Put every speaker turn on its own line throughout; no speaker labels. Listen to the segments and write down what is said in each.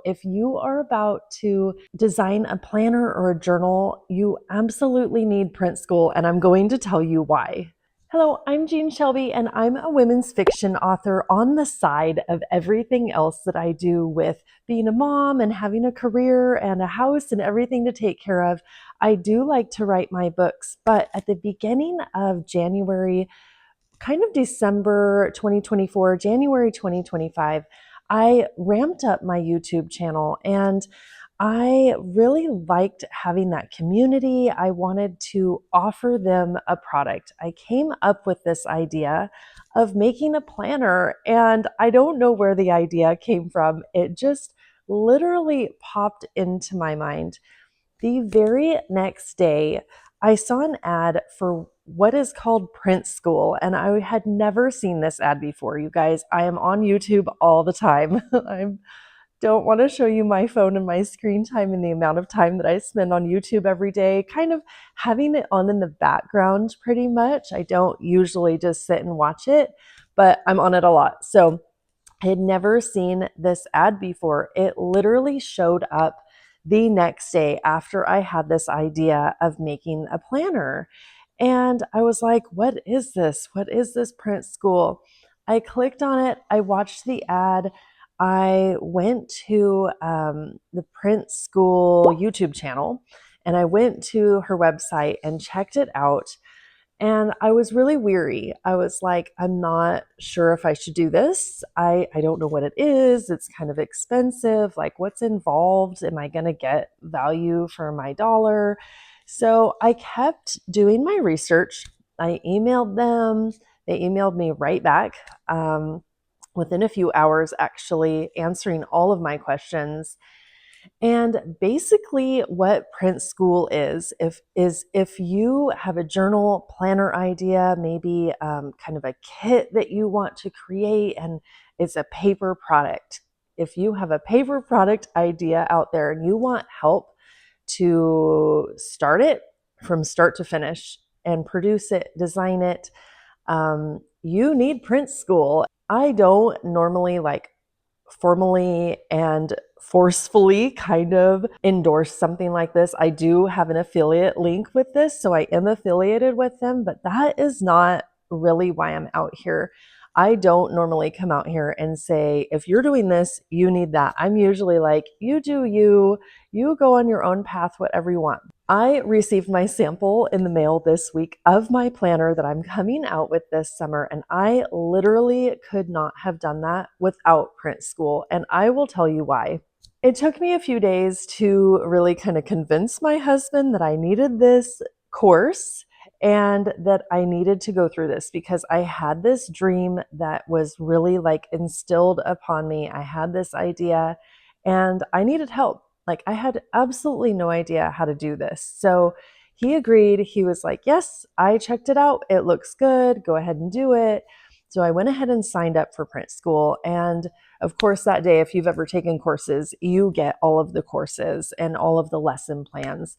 If you are about to design a planner or a journal, you absolutely need Print School, and I'm going to tell you why. Hello, I'm Jean Shelby, and I'm a women's fiction author on the side of everything else that I do with being a mom and having a career and a house and everything to take care of. I do like to write my books, but at the beginning of January, kind of December 2024, January 2025, I ramped up my YouTube channel and I really liked having that community. I wanted to offer them a product. I came up with this idea of making a planner, and I don't know where the idea came from. It just literally popped into my mind. The very next day, I saw an ad for what is called Print School, and I had never seen this ad before. You guys, I am on YouTube all the time. I don't want to show you my phone and my screen time and the amount of time that I spend on YouTube every day, kind of having it on in the background pretty much. I don't usually just sit and watch it, but I'm on it a lot. So I had never seen this ad before. It literally showed up the next day after I had this idea of making a planner. And I was like, what is this? What is this Print School? I clicked on it. I watched the ad. I went to the Print School YouTube channel and I went to her website and checked it out. And I was really weary. I was like, I'm not sure if I should do this. I don't know what it is. It's kind of expensive. Like, what's involved? Am I going to get value for my dollar? So I kept doing my research. I emailed them. They emailed me right back within a few hours, actually answering all of my questions. And basically what Print School is if you have a journal planner idea, maybe kind of a kit that you want to create, and it's a paper product. If you have a paper product idea out there and you want help to start it from start to finish and produce it, design it, you need Print School. I don't normally formally and forcefully kind of endorse something like this. I do have an affiliate link with this, so I am affiliated with them, but that is not really why I'm out here. I don't normally come out here and say, if you're doing this, you need that. I'm usually like, you do you go on your own path, whatever you want. I received my sample in the mail this week of my planner that I'm coming out with this summer, and I literally could not have done that without Print School, and I will tell you why. It took me a few days to really kind of convince my husband that I needed this course and that I needed to go through this because I had this dream that was really like instilled upon me. I had this idea and I needed help. Like, I had absolutely no idea how to do this. So he agreed. He was like, yes, I checked it out. It looks good. Go ahead and do it. So I went ahead and signed up for Print School. And of course, that day, if you've ever taken courses, you get all of the courses and all of the lesson plans.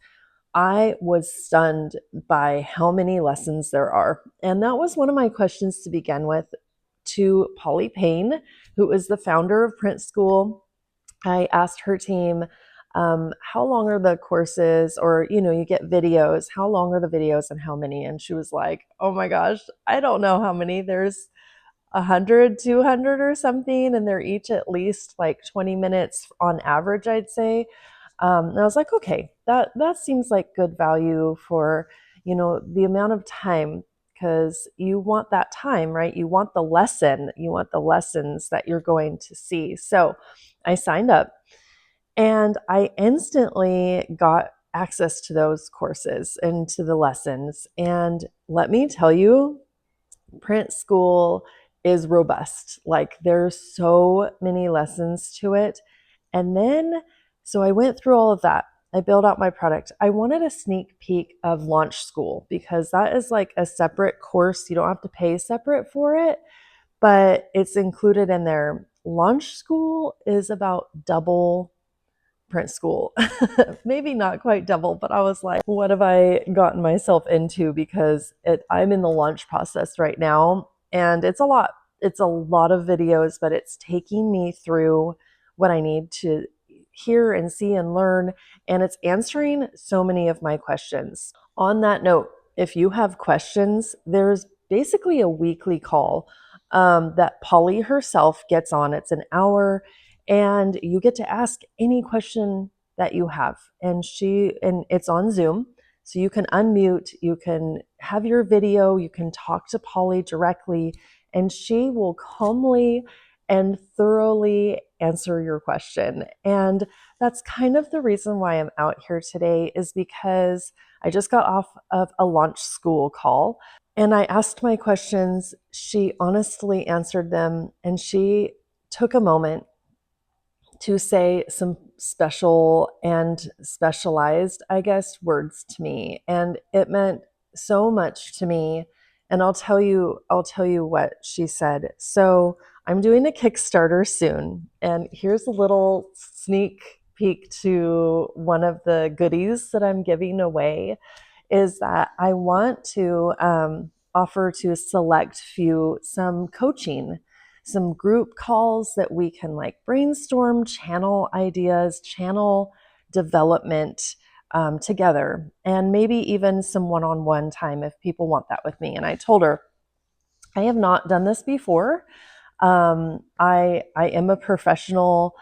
I was stunned by how many lessons there are. And that was one of my questions to begin with to Polly Payne, who is the founder of Print School. I asked her team, how long are the courses? Or, you get videos. How long are the videos and how many? And she was like, oh my gosh, I don't know how many. There's 100, 200 or something, and they're each at least like 20 minutes on average, I'd say. And I was like, okay, that seems like good value for, the amount of time, because you want that time, right? You want the lesson, you want the lessons that you're going to see. So I signed up and I instantly got access to those courses and to the lessons. And let me tell you, Print School is robust. Like, there's so many lessons to it. And then, so I went through all of that. I built out my product. I wanted a sneak peek of Launch School because that is like a separate course. You don't have to pay separate for it, but it's included in there. Launch School is about double Print School. Maybe not quite double, but I was like, what have I gotten myself into? Because I'm in the launch process right now, and it's a lot. It's a lot of videos, but it's taking me through what I need to hear and see and learn, and it's answering so many of my questions. On that note, if you have questions, there's basically a weekly call that Polly herself gets on. It's an hour, and you get to ask any question that you have. And it's on Zoom. So you can unmute, you can have your video, you can talk to Polly directly, and she will calmly and thoroughly answer your question. And that's kind of the reason why I'm out here today, is because I just got off of a launch school call and I asked my questions. She honestly answered them, and she took a moment to say some special and specialized, I guess, words to me. And it meant so much to me. And I'll tell you what she said. So I'm doing a Kickstarter soon. And here's a little sneak peek to one of the goodies that I'm giving away, is that I want to offer to a select few some coaching, some group calls that we can like brainstorm, channel ideas, channel development together, and maybe even some one-on-one time if people want that with me. And I told her, I have not done this before. I am a professional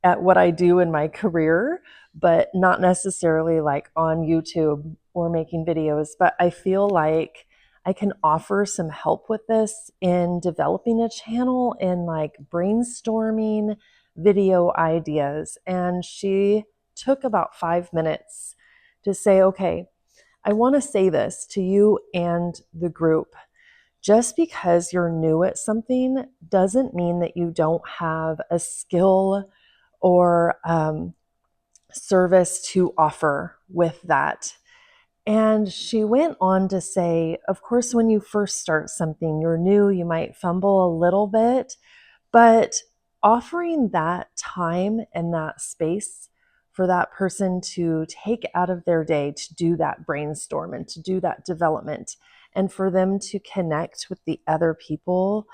at what I do in my career, but not necessarily like on YouTube or making videos. But I feel like I can offer some help with this in developing a channel and like brainstorming video ideas. And she took about 5 minutes to say, okay, I want to say this to you and the group. Just because you're new at something doesn't mean that you don't have a skill or service to offer with that. And she went on to say, of course, when you first start something, you're new, you might fumble a little bit, but offering that time and that space for that person to take out of their day to do that brainstorm and to do that development, and for them to connect with the other people,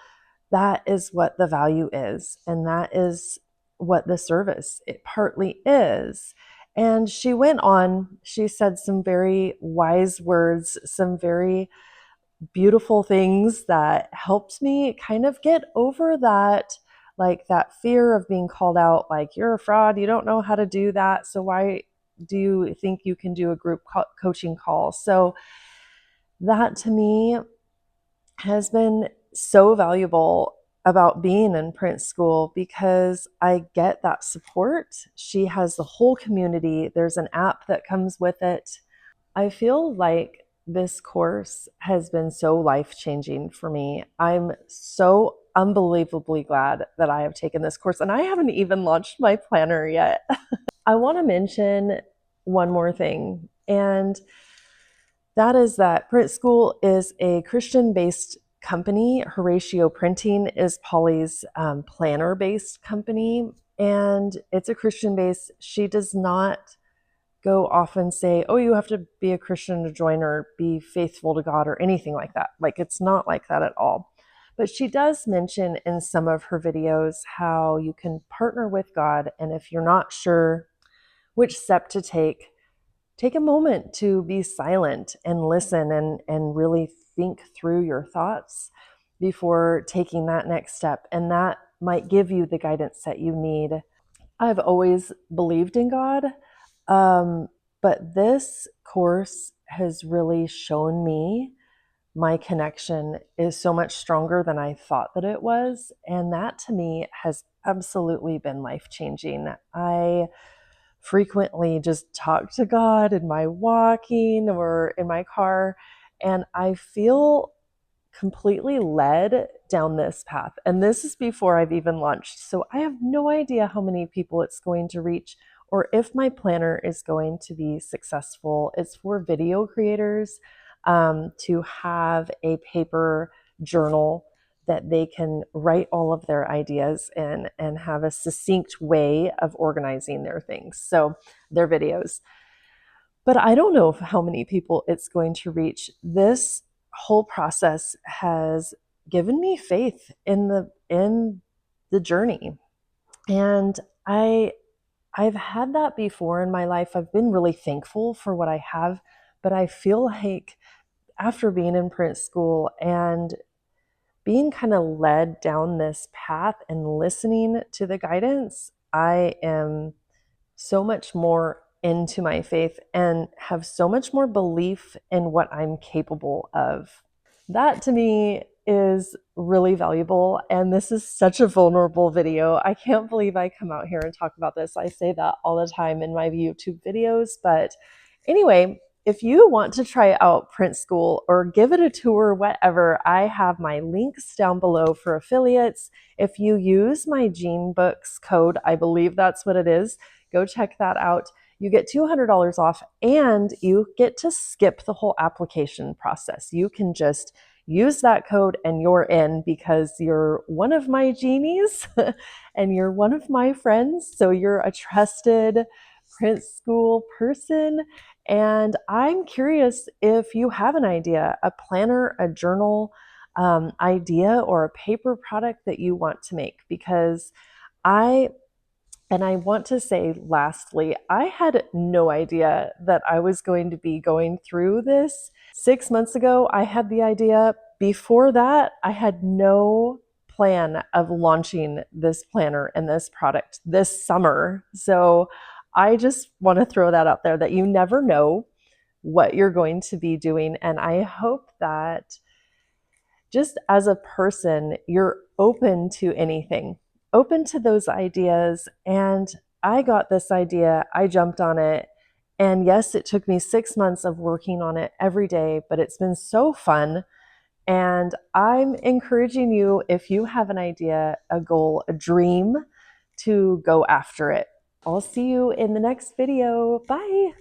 that is what the value is. And that is what the service it partly is. And she went on, she said some very wise words, some very beautiful things that helped me kind of get over that, like that fear of being called out, like, you're a fraud, you don't know how to do that, so why do you think you can do a group coaching call? So that to me has been so valuable about being in print school, because I get that support. She has the whole community. There's an app that comes with it. I feel like this course has been so life-changing for me. I'm so unbelievably glad that I have taken this course, and I haven't even launched my planner yet. I want to mention one more thing, and that is that Print School is a Christian-based company. Horatio Printing is Polly's planner-based company, and it's a Christian-based. She does not go off and say, oh, you have to be a Christian to join or be faithful to God or anything like that. Like, it's not like that at all. But she does mention in some of her videos how you can partner with God, and if you're not sure which step to take a moment to be silent and listen and really think through your thoughts before taking that next step. And that might give you the guidance that you need. I've always believed in God, but this course has really shown me my connection is so much stronger than I thought that it was. And that to me has absolutely been life-changing. I frequently just talk to God in my walking or in my car, and I feel completely led down this path. And this is before I've even launched. So I have no idea how many people it's going to reach or if my planner is going to be successful. It's for video creators to have a paper journal that they can write all of their ideas in and have a succinct way of organizing their things, so their videos. But I don't know how many people it's going to reach. This whole process has given me faith in the journey. And I I've had that before in my life. I've been really thankful for what I have, but I feel like after being in print school and being kind of led down this path and listening to the guidance, I am so much more into my faith and have so much more belief in what I'm capable of. That to me is really valuable. And this is such a vulnerable video. I can't believe I come out here and talk about this. I say that all the time in my YouTube videos. But anyway, if you want to try out Print School or give it a tour, whatever, I have my links down below for affiliates. If you use my Jean Books code, I believe that's what it is, go check that out. You get $200 off and you get to skip the whole application process. You can just use that code and you're in because you're one of my genies and you're one of my friends. So you're a trusted Print School person. And I'm curious if you have an idea, a planner, a journal idea, or a paper product that you want to make, because I want to say, lastly, I had no idea that I was going to be going through this. 6 months ago, I had the idea. Before that, I had no plan of launching this planner and this product this summer. So I just want to throw that out there, that you never know what you're going to be doing. And I hope that just as a person, you're open to anything, open to those ideas. And I got this idea, I jumped on it. And yes, it took me 6 months of working on it every day, but it's been so fun. And I'm encouraging you, if you have an idea, a goal, a dream, to go after it. I'll see you in the next video. Bye.